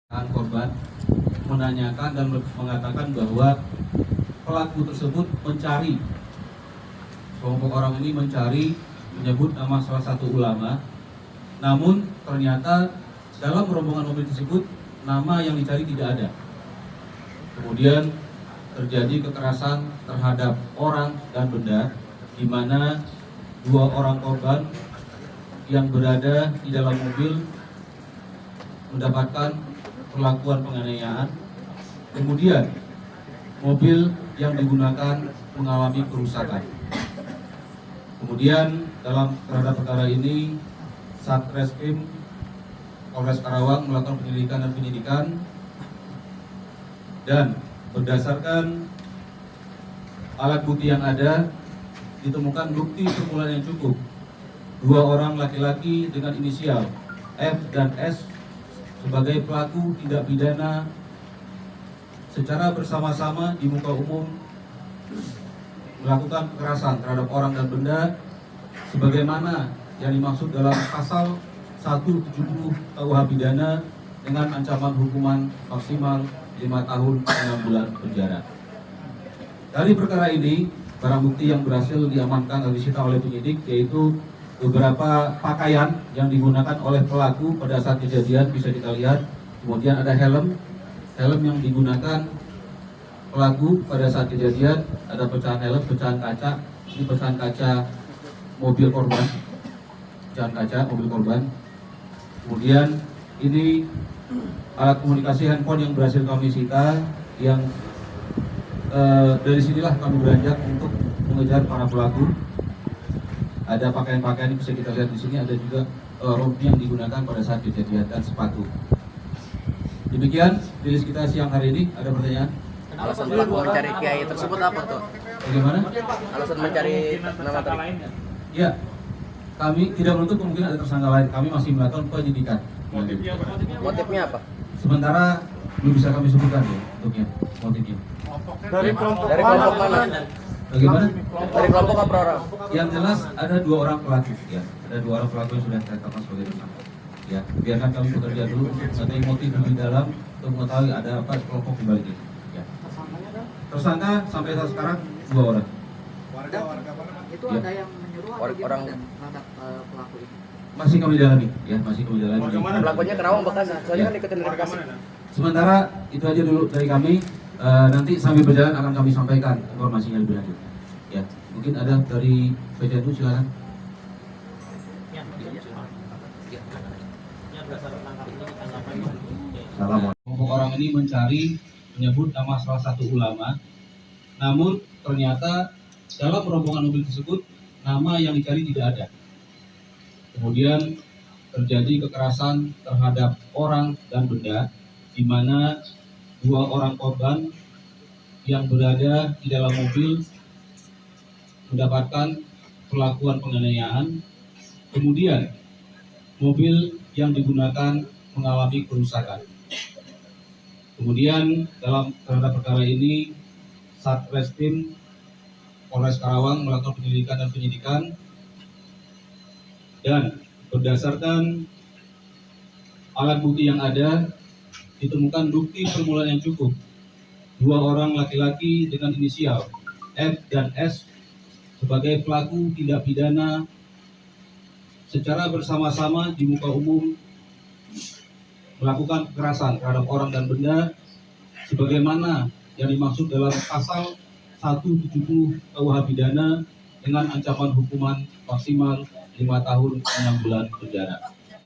Korban menanyakan dan mengatakan bahwa pelaku tersebut mencari, kelompok orang ini menyebut nama salah satu ulama, namun ternyata dalam rombongan mobil tersebut nama yang dicari tidak ada. Kemudian terjadi kekerasan terhadap orang dan benda, di mana dua orang korban yang berada di dalam mobil mendapatkan perlakuan penganiayaan. Kemudian mobil yang digunakan mengalami kerusakan. Kemudian terhadap perkara ini Satreskrim Polres Karawang melakukan penyelidikan dan penyidikan, dan berdasarkan alat bukti yang ada ditemukan bukti permulaan yang cukup. Dua orang laki-laki dengan inisial F dan S sebagai pelaku tindak pidana secara bersama-sama di muka umum melakukan kekerasan terhadap orang dan benda sebagaimana yang dimaksud dalam pasal 170 KUH pidana dengan ancaman hukuman maksimal 5 tahun 6 bulan penjara. Dari perkara ini, barang bukti yang berhasil diamankan dan disita oleh penyidik yaitu beberapa pakaian yang digunakan oleh pelaku pada saat kejadian bisa kita lihat. Kemudian ada helm yang digunakan pelaku pada saat kejadian, ada pecahan helm, pecahan kaca, ini pecahan kaca mobil korban, pecahan kaca mobil korban. Kemudian ini alat komunikasi handphone yang berhasil kami sita, yang dari sinilah kami beranjak untuk mengejar para pelaku. Ada pakaian-pakaian yang bisa kita lihat di sini, ada juga rompi yang digunakan pada saat kejadian dan sepatu. Demikian rilis kita siang hari ini. Ada pertanyaan? Alasan pelaku mencari kiai tersebut apa tuh? Bagaimana? Alasan mencari nama tadi? Ya, kami tidak menutup kemungkinan ada tersangka lain. Kami masih melakukan penyidikan. Motifnya apa? Sementara belum bisa kami sebutkan ya untuknya motifnya. Dari kelompok mana? Bagaimana? Dari kelompok apa orang? Yang jelas ada dua orang pelaku, ya. Ada dua orang pelaku yang sudah ditetapkan sebagai tersangka. Ya, biarkan kami bekerja dulu untuk mengetahui motif lebih dalam, untuk mengetahui ada apa kelompok di balik ini. Ya. Tersangka sampai saat sekarang dua orang. Warga mana? Itu Ya. ada yang menyuruh atau Orang terhadap pelaku ini? Masih kami dalami, ya, masih kami dalami. Pelakunya Kerawang Bekasi. Soalnya kan ikutin dari Bekasi. Sementara itu aja dulu dari kami. Nanti sambil berjalan akan kami sampaikan informasinya lebih lanjut. Ya, mungkin ada dari PJNU, silakan. Kelompok orang ini menyebut nama salah satu ulama, namun ternyata dalam rombongan mobil tersebut nama yang dicari tidak ada. Kemudian terjadi kekerasan terhadap orang dan benda, di mana dua orang korban yang berada di dalam mobil mendapatkan perlakuan penganiayaan. Kemudian mobil yang digunakan mengalami kerusakan. Kemudian terhadap perkara ini Satreskrim Polres Karawang melakukan penyelidikan dan penyidikan, dan berdasarkan alat bukti yang ada ditemukan bukti permulaan yang cukup. Dua orang laki-laki dengan inisial F dan S sebagai pelaku tindak pidana secara bersama-sama di muka umum melakukan kekerasan terhadap orang dan benda sebagaimana yang dimaksud dalam pasal 170 KUH pidana dengan ancaman hukuman maksimal 5 tahun 6 bulan penjara.